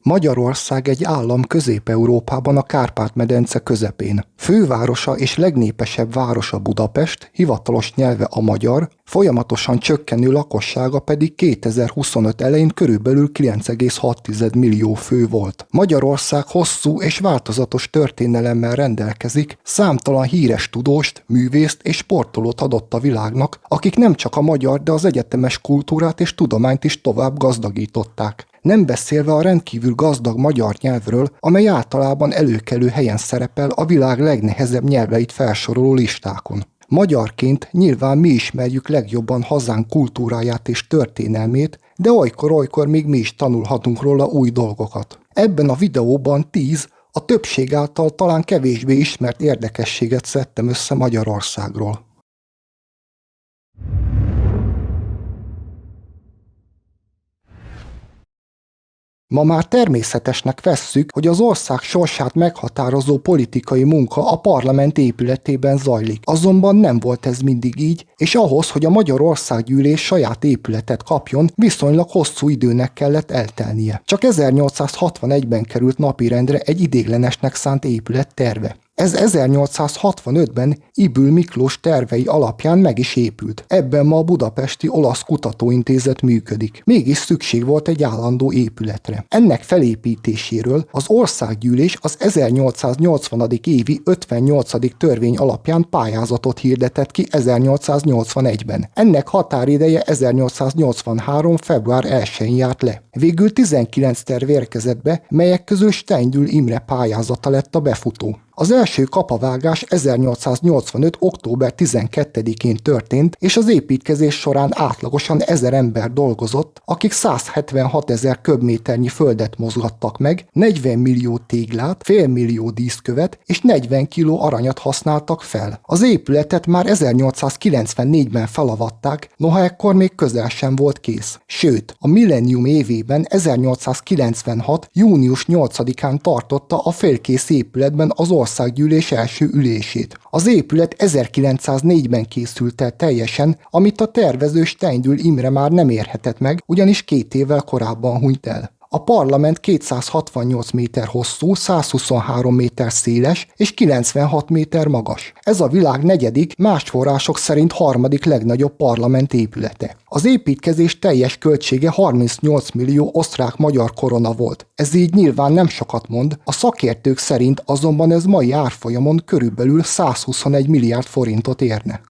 Magyarország egy állam Közép-Európában a Kárpát-medence közepén. Fővárosa és legnépesebb városa Budapest, hivatalos nyelve a magyar, folyamatosan csökkenő lakossága pedig 2025 elején körülbelül 9,6 millió fő volt. Magyarország hosszú és változatos történelemmel rendelkezik, számtalan híres tudóst, művészt és sportolót adott a világnak, akik nem csak a magyar, de az egyetemes kultúrát és tudományt is tovább gazdagították. Nem beszélve a rendkívül gazdag magyar nyelvről, amely általában előkelő helyen szerepel a világ legnehezebb nyelveit felsoroló listákon. Magyarként nyilván mi ismerjük legjobban hazánk kultúráját és történelmét, de olykor-olykor még mi is tanulhatunk róla új dolgokat. Ebben a videóban 10, a többség által talán kevésbé ismert érdekességet szedtem össze Magyarországról. Ma már természetesnek vesszük, hogy az ország sorsát meghatározó politikai munka a parlament épületében zajlik. Azonban nem volt ez mindig így, és ahhoz, hogy a Magyarországgyűlés saját épületet kapjon, viszonylag hosszú időnek kellett eltelnie. Csak 1861-ben került napirendre egy ideiglenesnek szánt épület terve. Ez 1865-ben Ybl Miklós tervei alapján meg is épült. Ebben ma a Budapesti Olasz Kutatóintézet működik. Mégis szükség volt egy állandó épületre. Ennek felépítéséről az Országgyűlés az 1880. évi 58. törvény alapján pályázatot hirdetett ki 1881-ben. Ennek határideje 1883. február 1-én járt le. Végül 19 terv érkezett be, melyek közül Steindl Imre pályázata lett a befutó. Az első kapavágás 1885. október 12-én történt, és az építkezés során átlagosan 1000 ember dolgozott, akik 176 000 köbméternyi földet mozgattak meg, 40 millió téglát, fél millió díszkövet és 40 kiló aranyat használtak fel. Az épületet már 1894-ben felavatták, noha ekkor még közel sem volt kész. Sőt, a millennium évében 1896. június 8-án tartotta a félkész épületben az Országgyűlés első ülését. Az épület 1904-ben készült el teljesen, amit a tervező Steindl Imre már nem érhetett meg, ugyanis 2 évvel korábban hunyt el. A parlament 268 méter hosszú, 123 méter széles és 96 méter magas. Ez a világ negyedik, más források szerint harmadik legnagyobb parlament épülete. Az építkezés teljes költsége 38 millió osztrák-magyar korona volt. Ez így nyilván nem sokat mond, a szakértők szerint azonban ez mai árfolyamon körülbelül 121 milliárd forintot érne.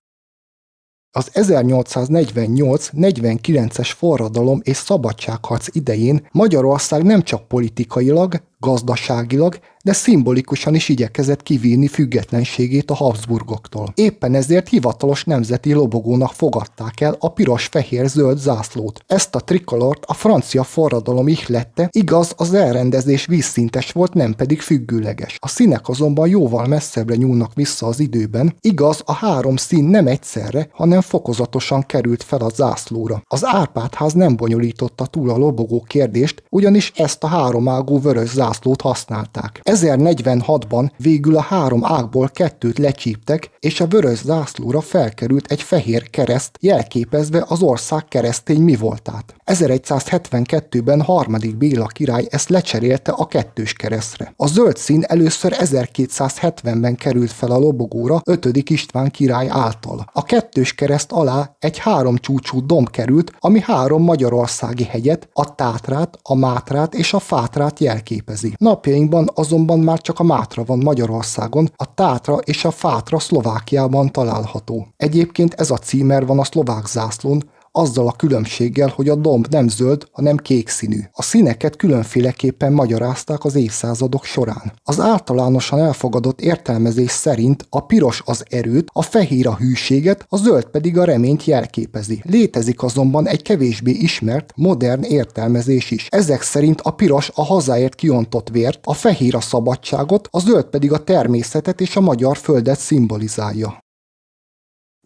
Az 1848-49-es forradalom és szabadságharc idején Magyarország nem csak politikailag, gazdaságilag, de szimbolikusan is igyekezett kivívni függetlenségét a Habsburgoktól. Éppen ezért hivatalos nemzeti lobogónak fogadták el a piros-fehér-zöld zászlót. Ezt a trikolort a francia forradalom ihlette, igaz, az elrendezés vízszintes volt, nem pedig függőleges. A színek azonban jóval messzebbre nyúlnak vissza az időben, igaz, a 3 szín nem egyszerre, hanem fokozatosan került fel a zászlóra. Az Árpád-ház nem bonyolította túl a lobogó kérdést, ugyanis ezt a 3 ágú vörös zászlót használták. 1046-ban végül a 3 ágból 2-t lecsíptek, és a vörös zászlóra felkerült egy fehér kereszt, jelképezve az ország keresztény mivoltát. 1172-ben harmadik Béla király ezt lecserélte a 2-s keresztre. A zöld szín először 1270-ben került fel a lobogóra 5. István király által. A 2-s kereszt alá egy 3 csúcsú domb került, ami 3 magyarországi hegyet, a Tátrát, a Mátrát és a Fátrát jelképezi. Napjainkban azonban már csak a Mátra van Magyarországon, a Tátra és a Fátra Szlovákiában található. Egyébként ez a címer van a szlovák zászlón, azzal a különbséggel, hogy a domb nem zöld, hanem kék színű. A színeket különféleképpen magyarázták az évszázadok során. Az általánosan elfogadott értelmezés szerint a piros az erőt, a fehér a hűséget, a zöld pedig a reményt jelképezi. Létezik azonban egy kevésbé ismert, modern értelmezés is. Ezek szerint a piros a hazáért kiontott vért, a fehér a szabadságot, a zöld pedig a természetet és a magyar földet szimbolizálja.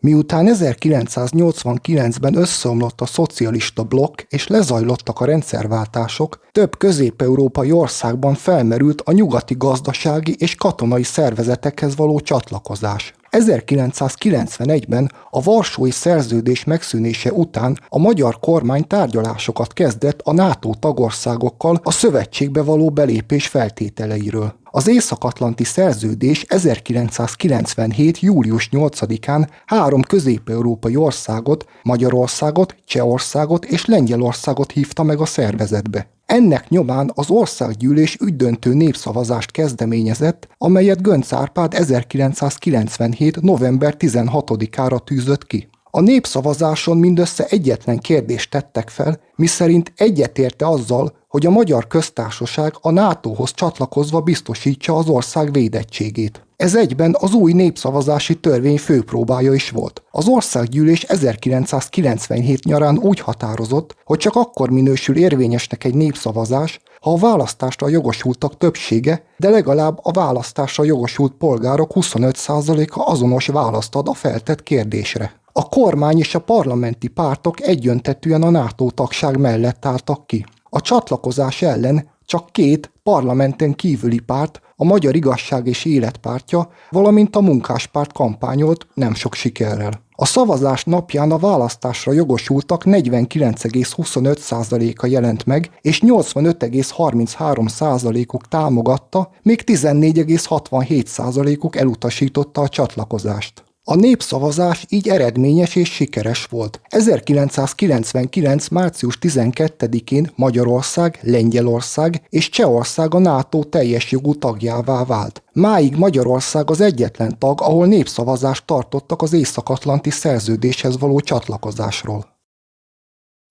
Miután 1989-ben összeomlott a szocialista blokk és lezajlottak a rendszerváltások, több közép-európai országban felmerült a nyugati gazdasági és katonai szervezetekhez való csatlakozás. 1991-ben a Varsói Szerződés megszűnése után a magyar kormány tárgyalásokat kezdett a NATO tagországokkal a szövetségbe való belépés feltételeiről. Az Észak-atlanti szerződés 1997. július 8-án 3 közép-európai országot, Magyarországot, Csehországot és Lengyelországot hívta meg a szervezetbe. Ennek nyomán az országgyűlés ügydöntő népszavazást kezdeményezett, amelyet Göncz Árpád 1997. november 16-ára tűzött ki. A népszavazáson mindössze egyetlen kérdést tettek fel, miszerint egyetérte azzal, hogy a Magyar Köztársaság a NATO-hoz csatlakozva biztosítsa az ország védettségét. Ez egyben az új népszavazási törvény főpróbája is volt. Az országgyűlés 1997 nyarán úgy határozott, hogy csak akkor minősül érvényesnek egy népszavazás, ha a választásra jogosultak többsége, de legalább a választásra jogosult polgárok 25%-a azonos választ ad a feltett kérdésre. A kormány és a parlamenti pártok egyöntetűen a NATO tagság mellett álltak ki. A csatlakozás ellen csak 2 parlamenten kívüli párt, a Magyar Igazság és Élet pártja, valamint a Munkáspárt kampányolt nem sok sikerrel. A szavazás napján a választásra jogosultak 49,25%-a jelent meg, és 85,33%-uk támogatta, még 14,67%-uk elutasította a csatlakozást. A népszavazás így eredményes és sikeres volt. 1999. március 12-én Magyarország, Lengyelország és Csehország a NATO teljes jogú tagjává vált. Máig Magyarország az egyetlen tag, ahol népszavazást tartottak az Észak-atlanti szerződéshez való csatlakozásról.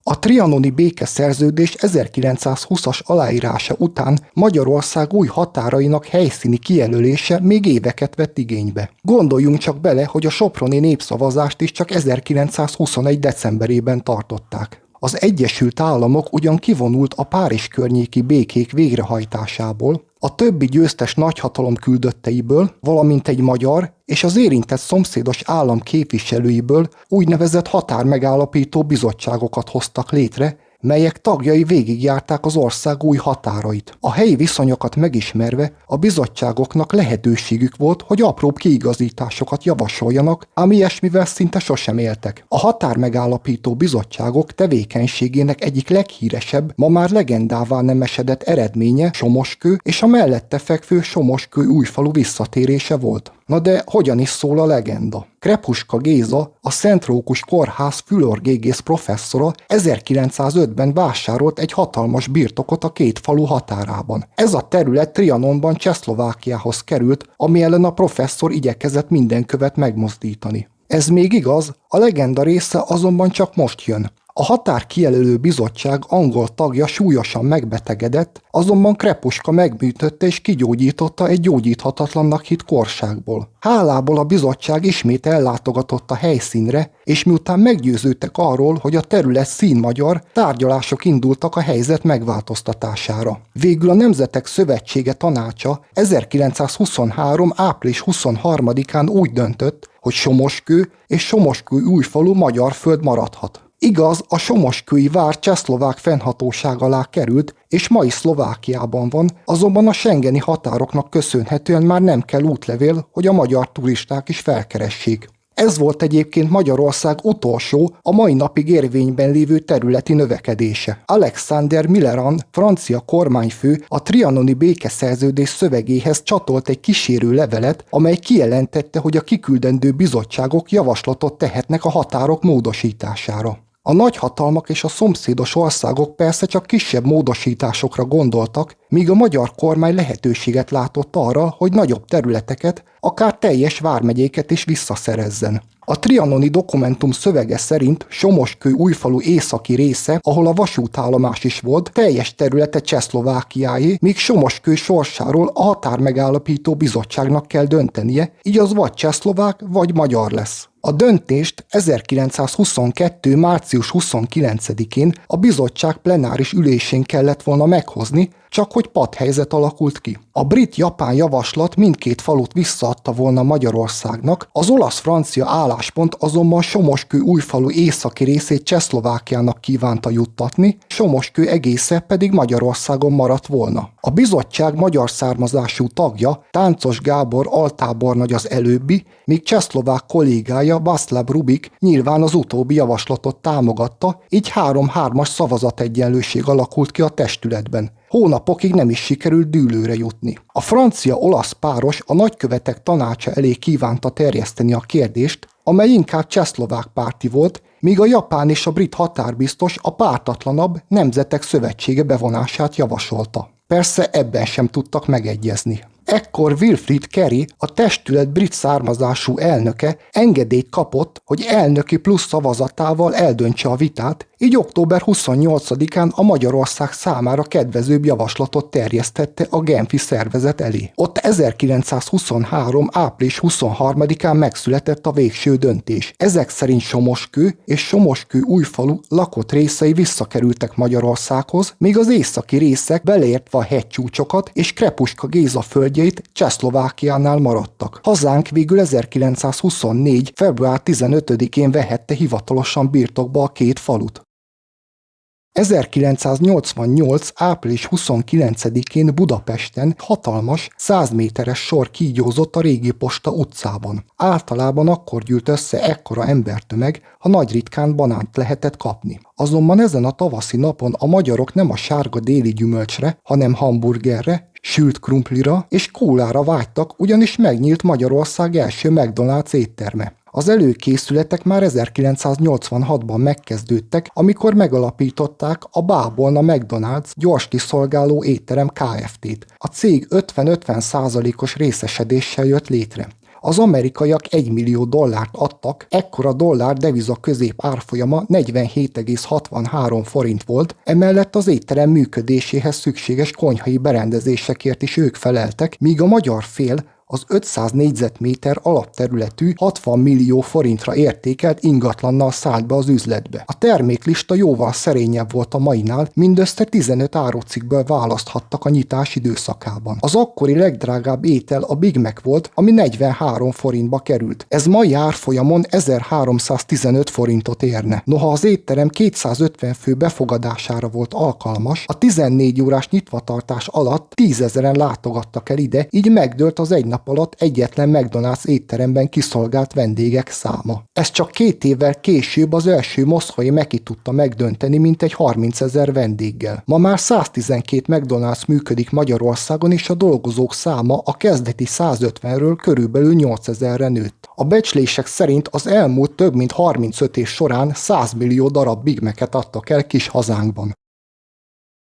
A trianoni békeszerződés 1920-as aláírása után Magyarország új határainak helyszíni kijelölése még éveket vett igénybe. Gondoljunk csak bele, hogy a soproni népszavazást is csak 1921. decemberében tartották. Az Egyesült Államok ugyan kivonult a Párizs környéki békék végrehajtásából, a többi győztes nagyhatalom küldötteiből, valamint egy magyar és az érintett szomszédos állam képviselőiből úgynevezett határmegállapító bizottságokat hoztak létre, melyek tagjai végigjárták az ország új határait. A helyi viszonyokat megismerve a bizottságoknak lehetőségük volt, hogy apróbb kiigazításokat javasoljanak, ám ilyesmivel szinte sosem éltek. A határmegállapító bizottságok tevékenységének egyik leghíresebb, ma már legendává nemesedett eredménye Somoskő és a mellette fekvő Somoskő-Újfalu visszatérése volt. Na de hogyan is szól a legenda? Krepuska Géza, a Szent Rókus Kórház fülorgégész professzora 1905-ben vásárolt egy hatalmas birtokot a 2 falu határában. Ez a terület Trianonban Csehszlovákiához került, ami ellen a professzor igyekezett minden követ megmozdítani. Ez még igaz, a legenda része azonban csak most jön. A határkijelölő bizottság angol tagja súlyosan megbetegedett, azonban Krepuska megműtötte és kigyógyította egy gyógyíthatatlannak hitt korságból. Hálából a bizottság ismét ellátogatott a helyszínre, és miután meggyőződtek arról, hogy a terület színmagyar, tárgyalások indultak a helyzet megváltoztatására. Végül a Nemzetek Szövetsége Tanácsa 1923. április 23-án úgy döntött, hogy Somoskő és Somoskő-Újfalu magyar föld maradhat. Igaz, a somoskői vár csehszlovák fennhatóság alá került, és ma is Szlovákiában van, azonban a schengeni határoknak köszönhetően már nem kell útlevél, hogy a magyar turisták is felkeressék. Ez volt egyébként Magyarország utolsó, a mai napig érvényben lévő területi növekedése. Alexander Millerand, francia kormányfő a trianoni békeszerződés szövegéhez csatolt egy kísérő levelet, amely kijelentette, hogy a kiküldendő bizottságok javaslatot tehetnek a határok módosítására. A nagyhatalmak és a szomszédos országok persze csak kisebb módosításokra gondoltak, míg a magyar kormány lehetőséget látott arra, hogy nagyobb területeket, akár teljes vármegyéket is visszaszerezzen. A trianoni dokumentum szövege szerint Somoskő-Újfalu északi része, ahol a vasútállomás is volt, teljes területe Csehszlovákiáé, míg Somoskő sorsáról a határmegállapító bizottságnak kell döntenie, így az vagy csehszlovák, vagy magyar lesz. A döntést 1922. március 29-én a bizottság plenáris ülésén kellett volna meghozni, csak hogy patthelyzet alakult ki. A brit-japán javaslat mindkét falut visszaadta volna Magyarországnak, az olasz-francia álláspont azonban Somoskő-Újfalu északi részét Csehszlovákiának kívánta juttatni, Somoskő egésze pedig Magyarországon maradt volna. A bizottság magyar származású tagja, Táncos Gábor altábornagy az előbbi, míg csehszlovák kollégája Václav Rubik nyilván az utóbbi javaslatot támogatta, így 3-3-as szavazategyenlőség alakult ki a testületben. Hónapokig nem is sikerült dűlőre jutni. A francia-olasz páros a nagykövetek tanácsa elé kívánta terjeszteni a kérdést, amely inkább csehszlovák párti volt, míg a japán és a brit határbiztos a pártatlanabb Nemzetek Szövetsége bevonását javasolta. Persze ebben sem tudtak megegyezni. Ekkor Wilfrid Carey, a testület brit származású elnöke engedélyt kapott, hogy elnöki plusz szavazatával eldöntse a vitát, így október 28-án a Magyarország számára kedvezőbb javaslatot terjesztette a genfi szervezet elé. Ott 1923. április 23-án megszületett a végső döntés. Ezek szerint Somoskő és Somoskő-Újfalu lakott részei visszakerültek Magyarországhoz, míg az északi részek beleértve a hegycsúcsokat és Krepuska Géza földjeit Csehszlovákiánál maradtak. Hazánk végül 1924. február 15-én vehette hivatalosan birtokba a két falut. 1988. április 29-én Budapesten hatalmas, 100 méteres sor kígyózott a Régi Posta utcában. Általában akkor gyűlt össze ekkora embertömeg, ha nagy ritkán banánt lehetett kapni. Azonban ezen a tavaszi napon a magyarok nem a sárga déli gyümölcsre, hanem hamburgerre, sült krumplira és kólára vágytak, ugyanis megnyílt Magyarország első McDonald's étterme. Az előkészületek már 1986-ban megkezdődtek, amikor megalapították a Bábolna McDonald's gyorskiszolgáló étterem Kft-t. A cég 50-50%-os részesedéssel jött létre. Az amerikaiak $1 millió adtak, ekkor a dollár deviza közép árfolyama 47,63 forint volt, emellett az étterem működéséhez szükséges konyhai berendezésekért is ők feleltek, míg a magyar fél az 500 négyzetméter alapterületű 60 millió forintra értékelt ingatlannal szállt be az üzletbe. A terméklista jóval szerényebb volt a mainál, mindössze 15 árucikkből választhattak a nyitás időszakában. Az akkori legdrágább étel a Big Mac volt, ami 43 forintba került. Ez mai árfolyamon 1315 forintot érne. Noha az étterem 250 fő befogadására volt alkalmas, a 14 órás nyitvatartás alatt 10 000-en látogattak el ide, így megdőlt az egy nap alatt egyetlen McDonald's étteremben kiszolgált vendégek száma. Ez csak 2 évvel később az első moszkvai Meki tudta megdönteni mintegy 30 000 vendéggel. Ma már 112 McDonald's működik Magyarországon, és a dolgozók száma a kezdeti 150-ről körülbelül 8000-re nőtt. A becslések szerint az elmúlt több mint 35 év során 100 millió darab Big Mac-et adtak el kis hazánkban.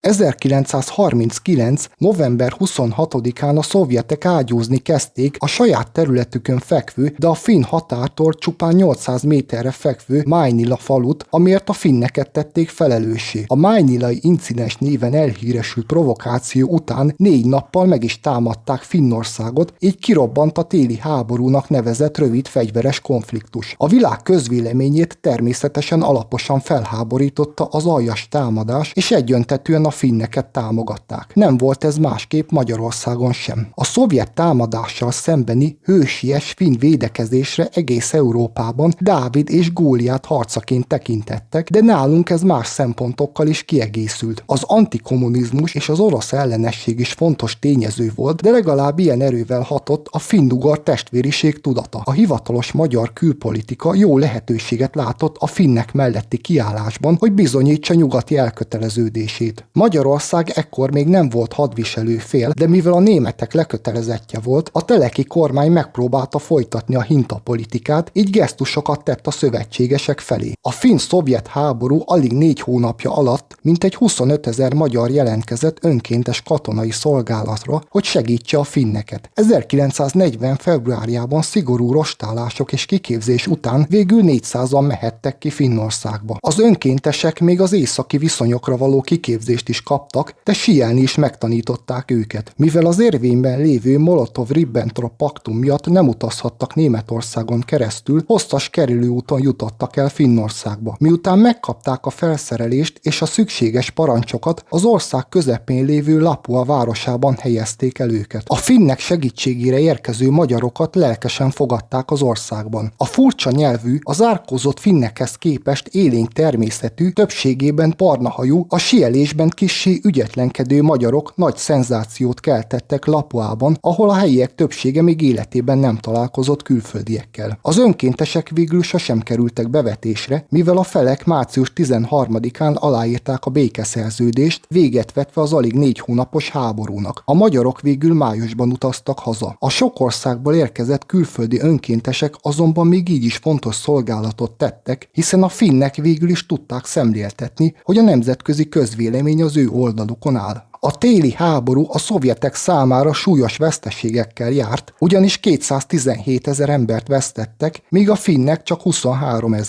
1939. november 26-án a szovjetek ágyúzni kezdték a saját területükön fekvő, de a finn határtól csupán 800 méterre fekvő Mainila falut, amiért a finneket tették felelőssé. A mainilai incidens néven elhíresült provokáció után 4 nappal meg is támadták Finnországot, így kirobbant a téli háborúnak nevezett rövid fegyveres konfliktus. A világ közvéleményét természetesen alaposan felháborította az aljas támadás, és egyöntetűen a finneket támogatták. Nem volt ez másképp Magyarországon sem. A szovjet támadással szembeni hősies finn védekezésre egész Európában Dávid és Góliát harcaként tekintettek, de nálunk ez más szempontokkal is kiegészült. Az antikommunizmus és az orosz ellenesség is fontos tényező volt, de legalább ilyen erővel hatott a finn-ugar testvériség tudata. A hivatalos magyar külpolitika jó lehetőséget látott a finnek melletti kiállásban, hogy bizonyítsa nyugati elköteleződését. Magyarország ekkor még nem volt hadviselő fél, de mivel a németek lekötelezettje volt, a teleki kormány megpróbálta folytatni a hintapolitikát, így gesztusokat tett a szövetségesek felé. A finn-szovjet háború alig 4 hónapja alatt mintegy 25 000 magyar jelentkezett önkéntes katonai szolgálatra, hogy segítse a finneket. 1940. februárjában szigorú rostálások és kiképzés után végül 400-an mehettek ki Finnországba. Az önkéntesek még az északi viszonyokra való kiképzést is kaptak, de síelni is megtanították őket. Mivel az érvényben lévő Molotov-Ribbentrop paktum miatt nem utazhattak Németországon keresztül, hosszas kerülőúton jutottak el Finnországba. Miután megkapták a felszerelést és a szükséges parancsokat, az ország közepén lévő Lapua városában helyezték el őket. A finnek segítségére érkező magyarokat lelkesen fogadták az országban. A furcsa nyelvű, az árkózott finnekhez képest élénk természetű, többségében barnahajú, a síelésben kissé ügyetlenkedő magyarok nagy szenzációt keltettek Lapuában, ahol a helyiek többsége még életében nem találkozott külföldiekkel. Az önkéntesek végül sosem kerültek bevetésre, mivel a felek március 13-án aláírták a békeszerződést, véget vetve az alig 4 hónapos háborúnak. A magyarok végül májusban utaztak haza. A sok országból érkezett külföldi önkéntesek azonban még így is fontos szolgálatot tettek, hiszen a finnek végül is tudták szemléltetni, hogy a nemzetközi közvélemény az ő oldalukon áll. A téli háború a szovjetek számára súlyos veszteségekkel járt, ugyanis 217 000 embert vesztettek, míg a finnek csak 23 000.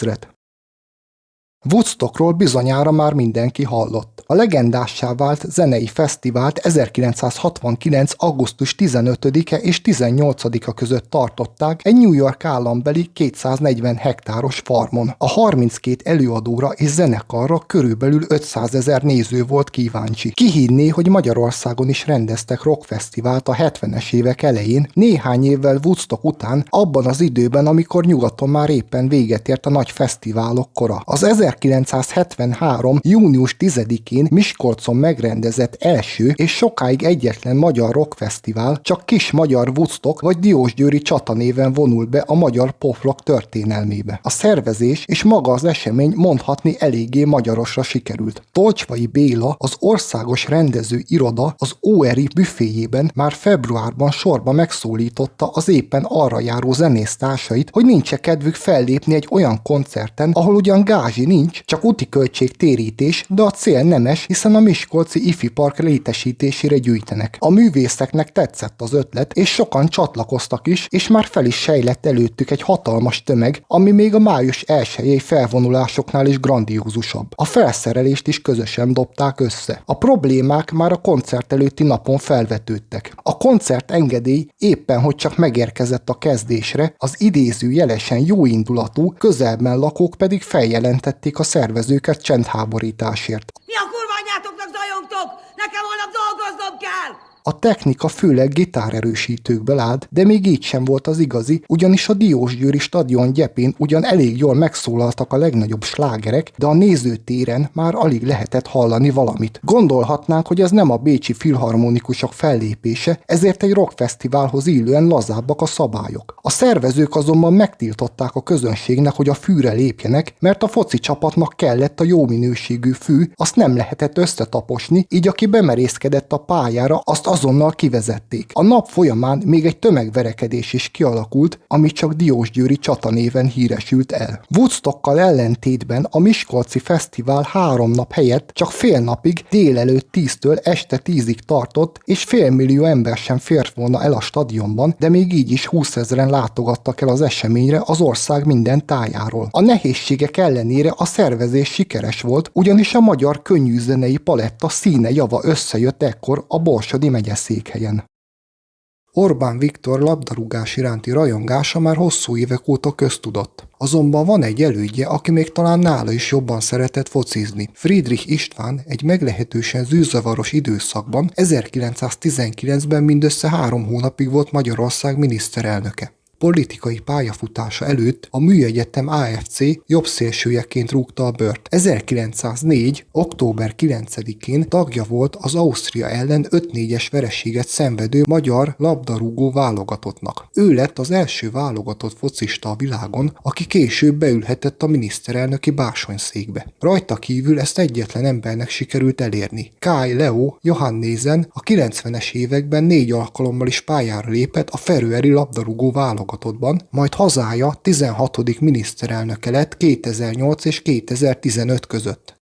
Woodstockról bizonyára már mindenki hallott. A legendássá vált zenei fesztivált 1969. augusztus 15-e és 18-a között tartották egy New York állambeli 240 hektáros farmon. A 32 előadóra és zenekarra körülbelül 500 000 néző volt kíváncsi. Ki hinné, hogy Magyarországon is rendeztek rockfesztivált a 70-es évek elején, néhány évvel Woodstock után, abban az időben, amikor nyugaton már éppen véget ért a nagy fesztiválok kora. Az 1973. június 10-én Miskolcon megrendezett első és sokáig egyetlen magyar rockfesztivál csak Kis Magyar Woodstock vagy Diósgyőri Csata néven vonult be a magyar pop-rock történelmébe. A szervezés és maga az esemény mondhatni eléggé magyarosra sikerült. Tolcsvai Béla, az országos rendező iroda az ORI büféjében már februárban sorba megszólította az éppen arra járó zenésztársait, hogy nincs-e kedvük fellépni egy olyan koncerten, ahol ugyan gázsi nincs, csak úti költségtérítés, de a cél nemes, hiszen a miskolci ifi park létesítésére gyűjtenek. A művészeknek tetszett az ötlet, és sokan csatlakoztak is, és már fel is sejlett előttük egy hatalmas tömeg, ami még a május 1-i felvonulásoknál is grandiózusabb. A felszerelést is közösen dobták össze. A problémák már a koncert előtti napon felvetődtek. A koncert engedély éppen hogy csak megérkezett a kezdésre, az idézőjelesen jóindulatú, közelben lakók pedig feljelentették a szervezőket csendháborításért. Mi a kurva anyátoknak zajongtok? Nekem holnap dolgoznom kell! A technika főleg gitárerősítőkből állt, de még így sem volt az igazi, ugyanis a Diósgyőri stadion gyepén ugyan elég jól megszólaltak a legnagyobb slágerek, de a nézőtéren már alig lehetett hallani valamit. Gondolhatnánk, hogy ez nem a bécsi filharmonikusok fellépése, ezért egy rockfesztiválhoz illően lazábbak a szabályok. A szervezők azonban megtiltották a közönségnek, hogy a fűre lépjenek, mert a foci csapatnak kellett a jó minőségű fű, azt nem lehetett összetaposni, így aki bemerészkedett a pályára, azt azonnal kivezették. A nap folyamán még egy tömegverekedés is kialakult, ami csak Diósgyőri Csata néven híresült el. Woodstockkal ellentétben a miskolci fesztivál 3 nap helyett csak fél napig délelőtt 10-től este 10-ig tartott, és 500 000 ember sem fért volna el a stadionban, de még így is 20 000-en látogattak el az eseményre az ország minden tájáról. A nehézségek ellenére a szervezés sikeres volt, ugyanis a magyar könnyűzenei paletta színe java összejött ekkor a Borsodi megyeszékhelyen. Orbán Viktor labdarúgás iránti rajongása már hosszú évek óta köztudott. Azonban van egy elődje, aki még talán nála is jobban szeretett focizni. Friedrich István egy meglehetősen zűrzavaros időszakban 1919-ben mindössze 3 hónapig volt Magyarország miniszterelnöke. Politikai pályafutása előtt a Műegyetem AFC jobbszélsőjeként rúgta a bört. 1904. október 9-én tagja volt az Ausztria ellen 5-4-es vereséget szenvedő magyar labdarúgó válogatottnak. Ő lett az első válogatott focista a világon, aki később beülhetett a miniszterelnöki bársonyszékbe. Rajta kívül ezt egyetlen embernek sikerült elérni. Kai Leo Johannésen a 90-es években 4 alkalommal is pályára lépett a feröeri labdarúgó válogatottban, majd hazája 16. miniszterelnöke lett 2008 és 2015 között.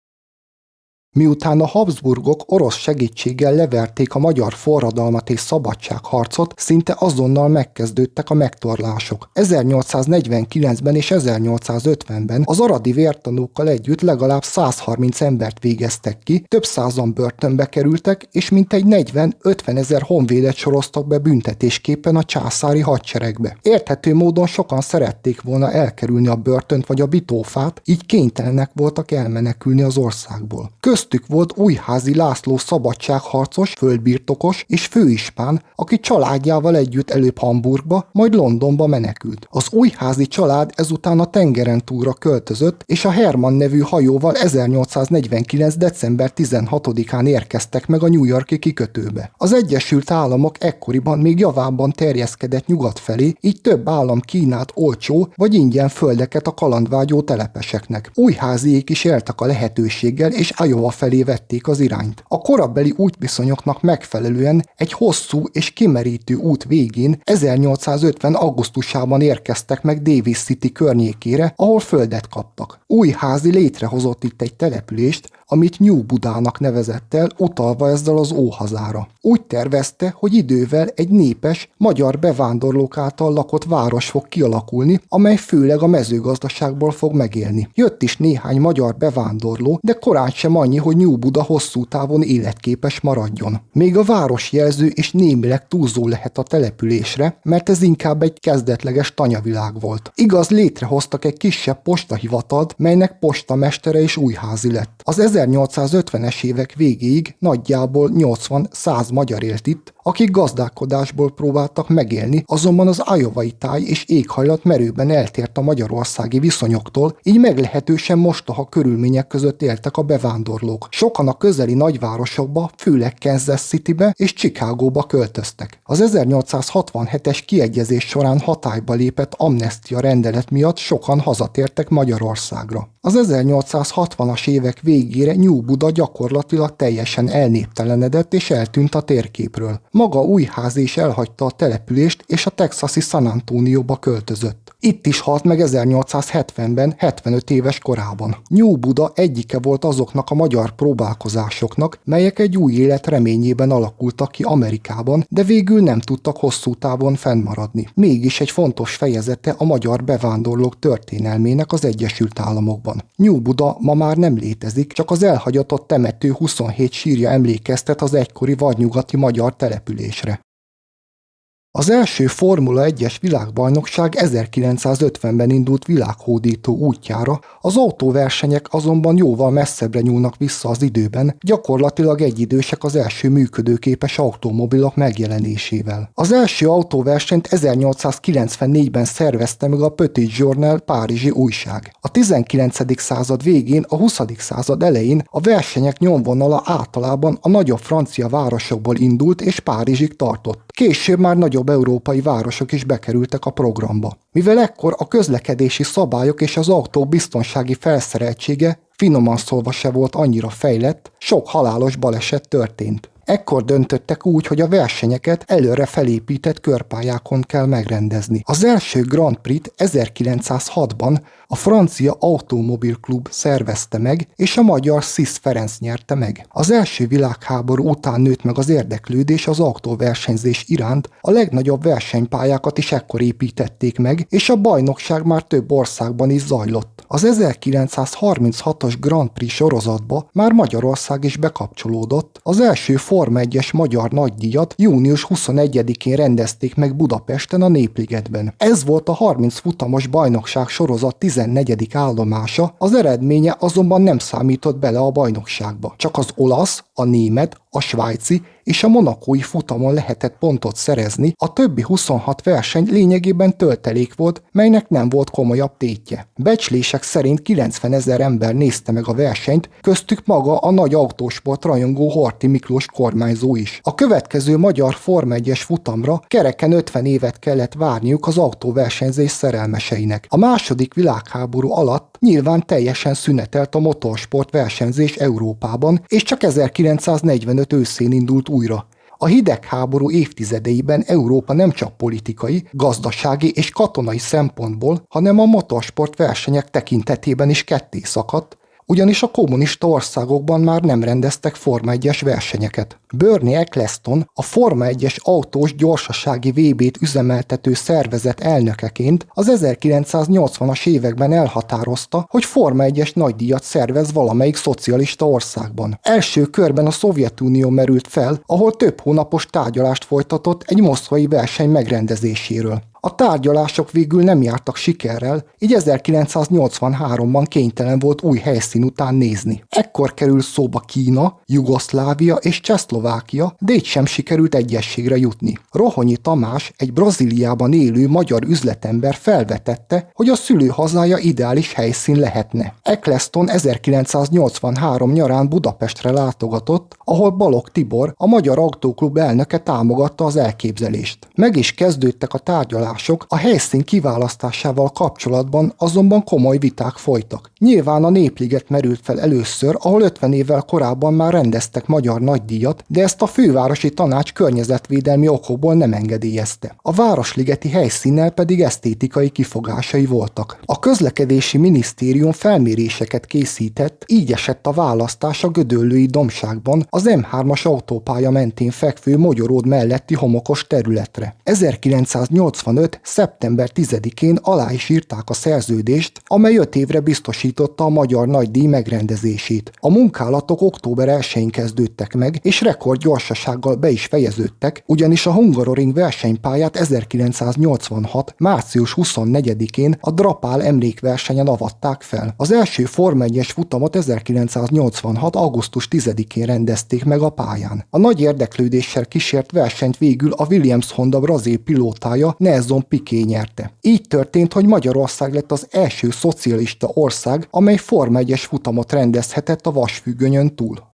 Miután a Habsburgok orosz segítséggel leverték a magyar forradalmat és szabadságharcot, szinte azonnal megkezdődtek a megtorlások. 1849-ben és 1850-ben az aradi vértanúkkal együtt legalább 130 embert végeztek ki, több százan börtönbe kerültek, és mintegy 40-50 000 honvédet soroztak be büntetésképpen a császári hadseregbe. Érthető módon sokan szerették volna elkerülni a börtönt vagy a bitófát, így kénytelenek voltak elmenekülni az országból. Köztük volt Újházi László szabadságharcos, földbirtokos és főispán, aki családjával együtt előbb Hamburgba, majd Londonba menekült. Az Újházi család ezután a tengeren túlra költözött, és a Hermann nevű hajóval 1849. december 16-án érkeztek meg a New York-i kikötőbe. Az Egyesült Államok ekkoriban még javában terjeszkedett nyugat felé, így több állam kínált olcsó vagy ingyen földeket a kalandvágyó telepeseknek. Újháziék is éltek a lehetőséggel, és Iowa felé vették az irányt. A korabeli útviszonyoknak megfelelően egy hosszú és kimerítő út végén 1850. augusztusában érkeztek meg Davis City környékére, ahol földet kaptak. Újházi létrehozott itt egy települést, amit New Budának nevezett el, utalva ezzel az óhazára. Úgy tervezte, hogy idővel egy népes, magyar bevándorlók által lakott város fog kialakulni, amely főleg a mezőgazdaságból fog megélni. Jött is néhány magyar bevándorló, de korán sem annyi, hogy New Buda hosszú távon életképes maradjon. Még a városjelző is némileg túlzó lehet a településre, mert ez inkább egy kezdetleges tanyavilág volt. Igaz, létrehoztak egy kisebb postahivatalt, melynek postamestere is Újházi lett. Az 1850-es évek végéig nagyjából 80-100 magyar élt itt, akik gazdálkodásból próbáltak megélni, azonban az iowai táj és éghajlat merőben eltért a magyarországi viszonyoktól, így meglehetősen mostoha körülmények között éltek a bevándorlók. Sokan a közeli nagyvárosokba, főleg Kansas Citybe és Chicagóba költöztek. Az 1867-es kiegyezés során hatályba lépett amnestia rendelet miatt sokan hazatértek Magyarországra. Az 1860-as évek végére New Buda gyakorlatilag teljesen elnéptelenedett és eltűnt a térképről. Maga Újházi is elhagyta a települést és a texasi San Antonióba költözött. Itt is halt meg 1870-ben, 75 éves korában. New Buda egyike volt azoknak a magyar próbálkozásoknak, melyek egy új élet reményében alakultak ki Amerikában, de végül nem tudtak hosszú távon fennmaradni. Mégis egy fontos fejezete a magyar bevándorlók történelmének az Egyesült Államokban. New Buda ma már nem létezik, csak az elhagyatott temető 27 sírja emlékeztet az egykori vadnyugati magyar településre. Az első Formula 1-es világbajnokság 1950-ben indult világhódító útjára, az autóversenyek azonban jóval messzebbre nyúlnak vissza az időben, gyakorlatilag egyidősek az első működőképes automobilok megjelenésével. Az első autóversenyt 1894-ben szervezte meg a Petit Journal párizsi újság. A 19. század végén, a 20. század elején a versenyek nyomvonala általában a nagyobb francia városokból indult és Párizsig tartott. Később már nagyobb európai városok is bekerültek a programba. Mivel ekkor a közlekedési szabályok és az autó biztonsági felszereltsége finoman szólva se volt annyira fejlett, sok halálos baleset történt. Ekkor döntöttek úgy, hogy a versenyeket előre felépített körpályákon kell megrendezni. Az első Grand Prix-t 1906-ban a francia Automobil Klub szervezte meg, és a magyar Sis Ferenc nyerte meg. Az első világháború után nőtt meg az érdeklődés az autóversenyzés iránt, a legnagyobb versenypályákat is ekkor építették meg, és a bajnokság már több országban is zajlott. Az 1936-os Grand Prix sorozatba már Magyarország is bekapcsolódott, az első Forma 1-es magyar nagydíjat június 21-én rendezték meg Budapesten a Népligetben. Ez volt a 30 futamos bajnokság sorozat 14. állomása, az eredménye azonban nem számított bele a bajnokságba. Csak az olasz, a német, a svájci és a monakói futamon lehetett pontot szerezni, a többi 26 verseny lényegében töltelék volt, melynek nem volt komolyabb tétje. Becslések szerint 90 000 ember nézte meg a versenyt, köztük maga a nagy autósport rajongó Horthy Miklós kormányzó is. A következő magyar Forma 1-es futamra kereken 50 évet kellett várniuk az autóversenyzés szerelmeseinek. A második világháború alatt nyilván teljesen szünetelt a motorsport versenyzés Európában, és csak 1945 őszén indult újra. A hidegháború évtizedeiben Európa nem csak politikai, gazdasági és katonai szempontból, hanem a motorsport versenyek tekintetében is ketté szakadt, ugyanis a kommunista országokban már nem rendeztek Forma 1-es versenyeket. Bernie Eccleston a Forma 1-es autós gyorsasági VB-t üzemeltető szervezet elnökeként az 1980-as években elhatározta, hogy Forma 1-es nagydíjat szervez valamelyik szocialista országban. Első körben a Szovjetunió merült fel, ahol több hónapos tárgyalást folytatott egy moszkvai verseny megrendezéséről. A tárgyalások végül nem jártak sikerrel, így 1983-ban kénytelen volt új helyszín után nézni. Ekkor kerül szóba Kína, Jugoszlávia és Csehszlovákia, de így sem sikerült egyességre jutni. Rohonyi Tamás, egy Brazíliában élő magyar üzletember felvetette, hogy a szülőhazája ideális helyszín lehetne. Eccleston 1983 nyarán Budapestre látogatott, ahol Balogh Tibor, a Magyar Autóklub elnöke támogatta az elképzelést. Meg is kezdődtek a tárgyalások, a helyszín kiválasztásával kapcsolatban azonban komoly viták folytak. Nyilván a Népliget merült fel először, ahol 50 évvel korábban már rendeztek magyar nagydíjat, de ezt a fővárosi tanács környezetvédelmi okokból nem engedélyezte. A városligeti helyszínnel pedig esztétikai kifogásai voltak. A közlekedési minisztérium felméréseket készített, így esett a választás a Gödöllői dombságban az M3-as autópálya mentén fekvő Mogyoród melletti homokos területre. 1985. szeptember 10-én alá is írták a szerződést, amely 5 évre biztosította a magyar nagydíj megrendezését. A munkálatok október 1-én kezdődtek meg, és rekordgyorsasággal be is fejeződtek, ugyanis a Hungaroring versenypályát 1986. március 24-én a Drapál emlékversenyen avatták fel. Az első Forma 1-es futamot 1986. augusztus 10-én rendezték meg a pályán. A nagy érdeklődéssel kísért versenyt végül a Williams-Honda brazil pilótája Nelson Piquet nyerte. Így történt, hogy Magyarország lett az első szocialista ország, amely Forma 1-es futamot rendezhetett a vasfüggönyön túl.